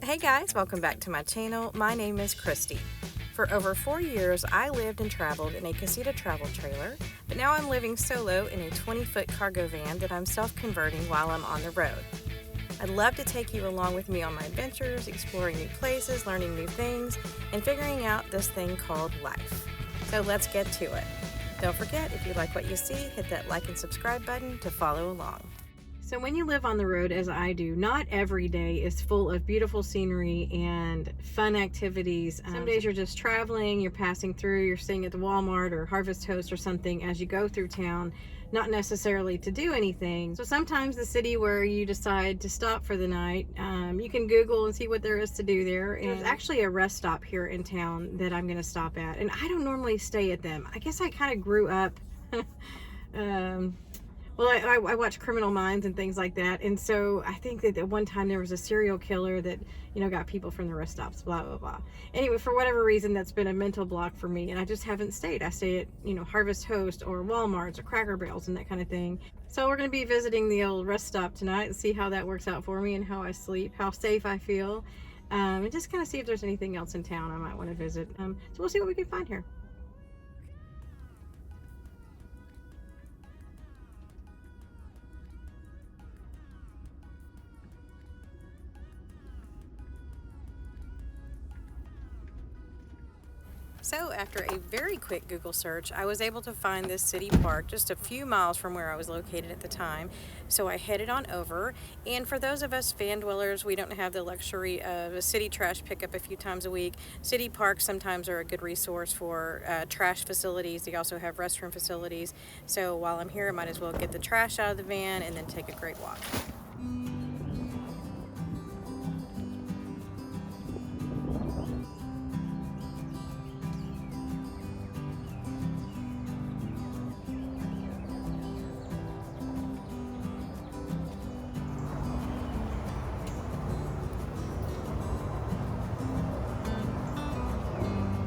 Hey guys, welcome back to my channel. My name is Christy. For over 4 years, I lived and traveled in a casita travel trailer, but now I'm living solo in a 20-foot cargo van that I'm self-converting while I'm on the road. I'd love to take you along with me on my adventures, exploring new places, learning new things, and figuring out this thing called life. So let's get to it. Don't forget, if you like what you see, hit that like and subscribe button to follow along. So when you live on the road, as I do, not every day is full of beautiful scenery and fun activities. Some days you're just traveling, you're passing through, you're staying at the Walmart or Harvest Toast or something as you go through town, not necessarily to do anything. So sometimes the city where you decide to stop for the night, you can Google and see what there is to do there. And there's actually a rest stop here in town that I'm going to stop at. And I don't normally stay at them. I guess I kind of grew up... Well, I watch Criminal Minds and things like that, and so I think that at one time there was a serial killer that, got people from the rest stops, blah, blah, blah. Anyway, for whatever reason, that's been a mental block for me, and I just haven't stayed. I stay at, Harvest Toast or Walmart's or Cracker Barrels and that kind of thing. So we're going to be visiting the old rest stop tonight and see how that works out for me and how I sleep, how safe I feel, and just kind of see if there's anything else in town I might want to visit. So we'll see what we can find here. So after a very quick Google search, I was able to find this city park just a few miles from where I was located at the time. So I headed on over, and for those of us van dwellers, we don't have the luxury of a city trash pickup a few times a week. City parks sometimes are a good resource for trash facilities. They also have restroom facilities. So while I'm here, I might as well get the trash out of the van and then take a great walk.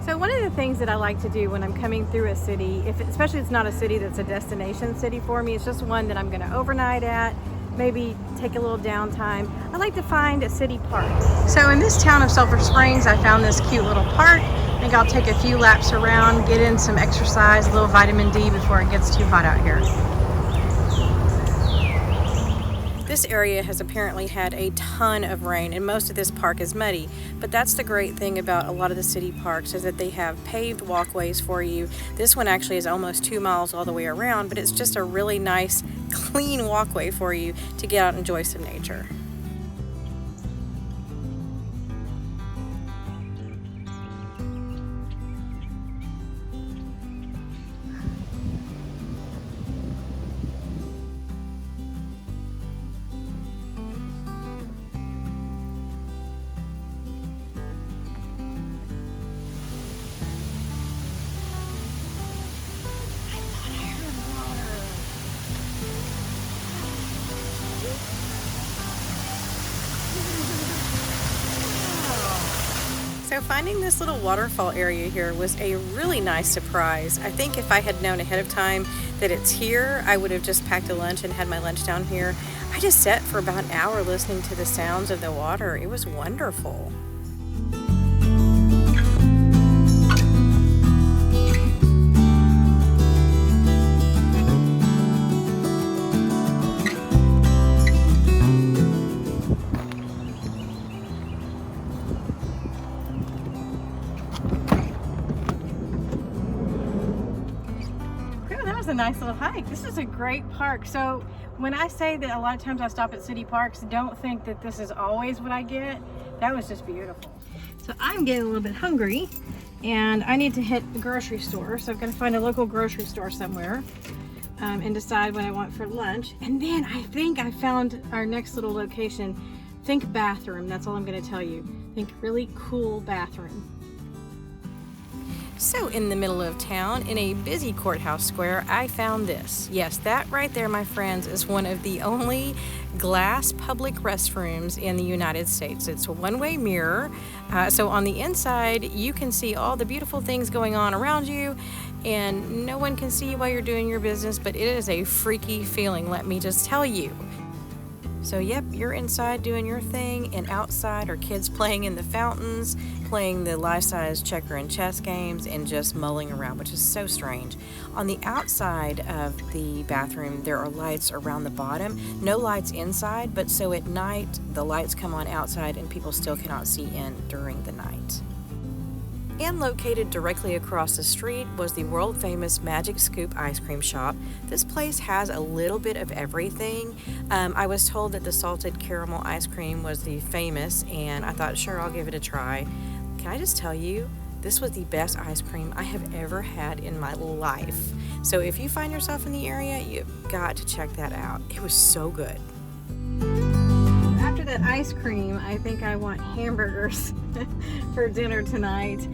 So one of the things that I like to do when I'm coming through a city, especially if it's not a city that's a destination city for me, it's just one that I'm going to overnight at, maybe take a little downtime, I like to find a city park. So in this town of Sulphur Springs, I found this cute little park. I think I'll take a few laps around, get in some exercise, a little vitamin D before it gets too hot out here. This area has apparently had a ton of rain, and most of this park is muddy, but that's the great thing about a lot of the city parks is that they have paved walkways for you. This one actually is almost 2 miles all the way around, but it's just a really nice, clean walkway for you to get out and enjoy some nature. So finding this little waterfall area here was a really nice surprise. I think if I had known ahead of time that it's here, I would have just packed a lunch and had my lunch down here. I just sat for about an hour listening to the sounds of the water. It was wonderful. A nice little hike. This is a great park. So when I say that a lot of times I stop at city parks, don't think that this is always what I get. That was just beautiful. So I'm getting a little bit hungry and I need to hit the grocery store. So I've got to find a local grocery store somewhere and decide what I want for lunch. And then I think I found our next little location. Think bathroom. That's all I'm going to tell you. Think really cool bathroom. So in the middle of town, in a busy courthouse square, I found this. Yes, that right there, my friends, is one of the only glass public restrooms in the United States. It's a one-way mirror, so on the inside, you can see all the beautiful things going on around you, and no one can see you while you're doing your business, but it is a freaky feeling, let me just tell you. So yep, you're inside doing your thing, and outside are kids playing in the fountains, playing the life-size checker and chess games, and just mulling around, which is so strange. On the outside of the bathroom, there are lights around the bottom. No lights inside, but so at night, the lights come on outside and people still cannot see in during the night. And located directly across the street was the world-famous Magic Scoop ice cream shop. This place has a little bit of everything. I was told that the salted caramel ice cream was the famous, and I thought, sure, I'll give it a try. Can I just tell you, this was the best ice cream I have ever had in my life. So if you find yourself in the area, you've got to check that out. It was so good. After that ice cream, I think I want hamburgers for dinner tonight.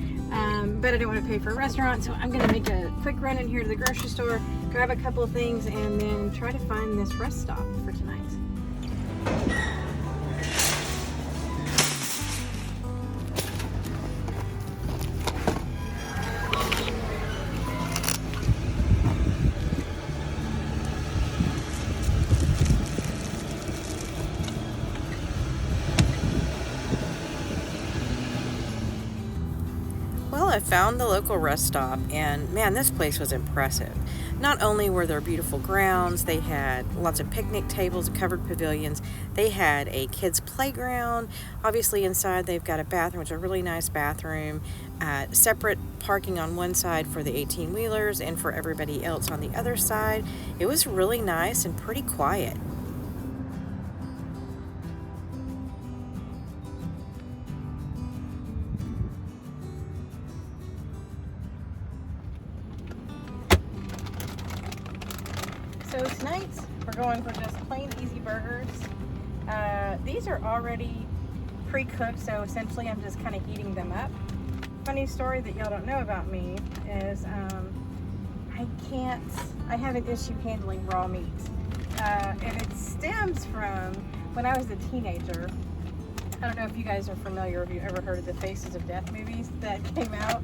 But I don't want to pay for a restaurant, so I'm going to make a quick run in here to the grocery store, grab a couple of things, and then try to find this rest stop for tonight. Well, I found the local rest stop, and man, this place was impressive. Not only were there beautiful grounds, they had lots of picnic tables, covered pavilions, they had a kids playground. Obviously inside they've got a bathroom, which is a really nice bathroom, separate parking on one side for the 18-wheelers and for everybody else on the other side. It was really nice and pretty quiet. So tonight we're going for just plain easy burgers. These are already pre-cooked, so essentially I'm just kind of heating them up. Funny story that y'all don't know about me is I have an issue handling raw meat. And it stems from when I was a teenager. I don't know if you guys are familiar, if you ever heard of the Faces of Death movies that came out.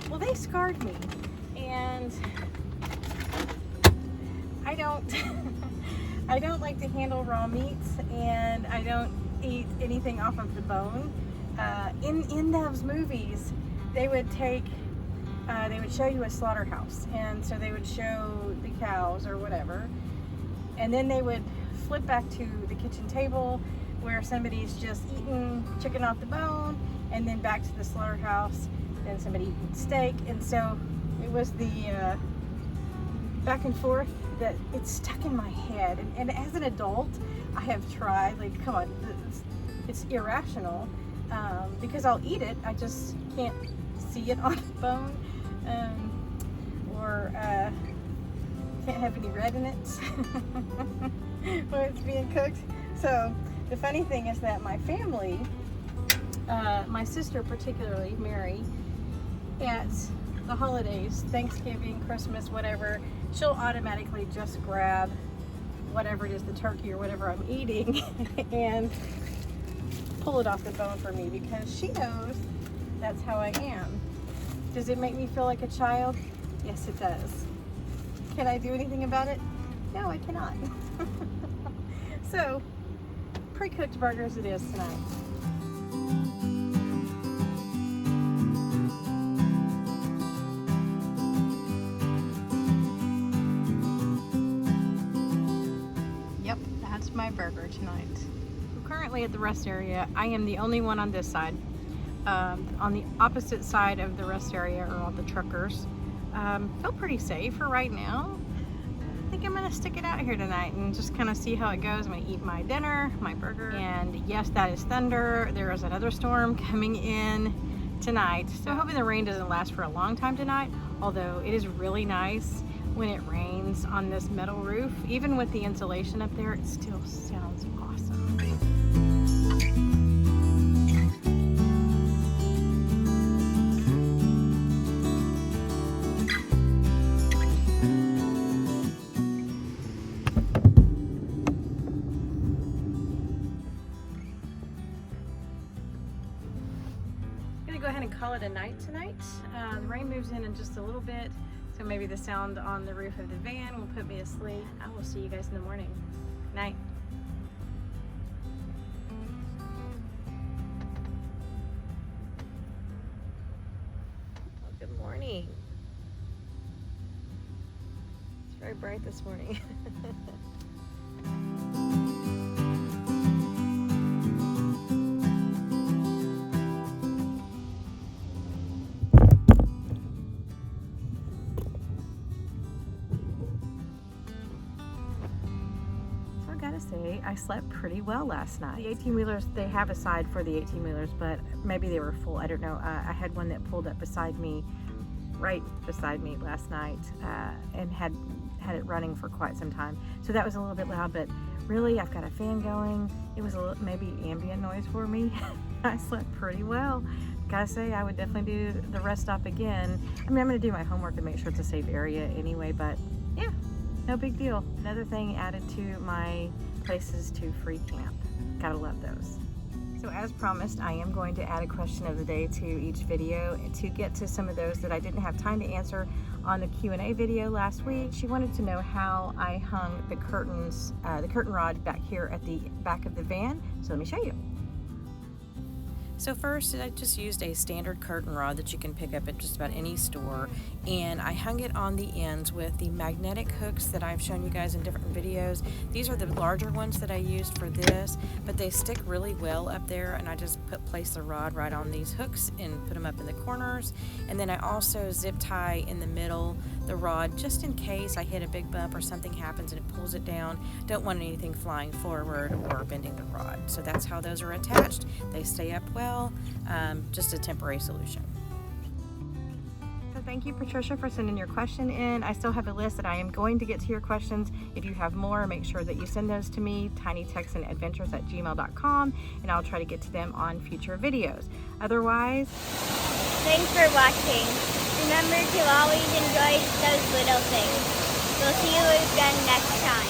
Well, they scarred me, and I don't like to handle raw meats, and I don't eat anything off of the bone. In those movies, they would show you a slaughterhouse, and so they would show the cows or whatever, and then they would flip back to the kitchen table where somebody's just eating chicken off the bone, and then back to the slaughterhouse, then somebody eating steak, and so it was the back and forth that it's stuck in my head. And as an adult, I have tried, like, come on, it's irrational, because I'll eat it, I just can't see it on the bone, or can't have any red in it when it's being cooked. So the funny thing is that my family, my sister particularly, Mary, at the holidays, Thanksgiving, Christmas, whatever, she'll automatically just grab whatever it is, the turkey or whatever I'm eating, and pull it off the bone for me, because she knows that's how I am. Does it make me feel like a child? Yes, it does. Can I do anything about it? No, I cannot. So, pre-cooked burgers it is tonight. Yep, that's my burger tonight. I'm currently at the rest area. I am the only one on this side. On the opposite side of the rest area are all the truckers. Feel pretty safe for right now. I think I'm gonna stick it out here tonight and just kind of see how it goes. I'm gonna eat my dinner, my burger, and yes, that is thunder. There is another storm coming in tonight, so I'm hoping the rain doesn't last for a long time tonight, although it is really nice when it rains on this metal roof. Even with the insulation up there, it still sounds awesome. Go ahead and call it a night tonight. The rain moves in just a little bit, so maybe the sound on the roof of the van will put me asleep. I will see you guys in the morning. Night. Oh, good morning. It's very bright this morning. Say I slept pretty well last night. The 18-wheelers, they have a side for the 18-wheelers, but maybe they were full. I don't know. I had one that pulled up beside me, right beside me last night, and had it running for quite some time. So that was a little bit loud, but really I've got a fan going. It was a little, maybe ambient noise for me. I slept pretty well. Gotta say, I would definitely do the rest stop again. I mean, I'm gonna do my homework and make sure it's a safe area anyway, but yeah, no big deal. Another thing added to my places to free camp. Gotta love those. So as promised, I am going to add a question of the day to each video to get to some of those that I didn't have time to answer on the Q&A video last week. She wanted to know how I hung the curtains, the curtain rod back here at the back of the van. So let me show you. So first, I just used a standard curtain rod that you can pick up at just about any store, and I hung it on the ends with the magnetic hooks that I've shown you guys in different videos. These are the larger ones that I used for this, but they stick really well up there, and I just place the rod right on these hooks and put them up in the corners. And then I also zip tie in the middle the rod just in case I hit a big bump or something happens and it pulls it down. Don't want anything flying forward or bending the rod. So that's how those are attached. They stay up well, just a temporary solution. So thank you, Patricia, for sending your question in. I still have a list that I am going to get to your questions. If you have more, make sure that you send those to me, tinytexanadventures@gmail.com, and I'll try to get to them on future videos. Otherwise, thanks for watching. Remember to always enjoy those little things. We'll see you again next time.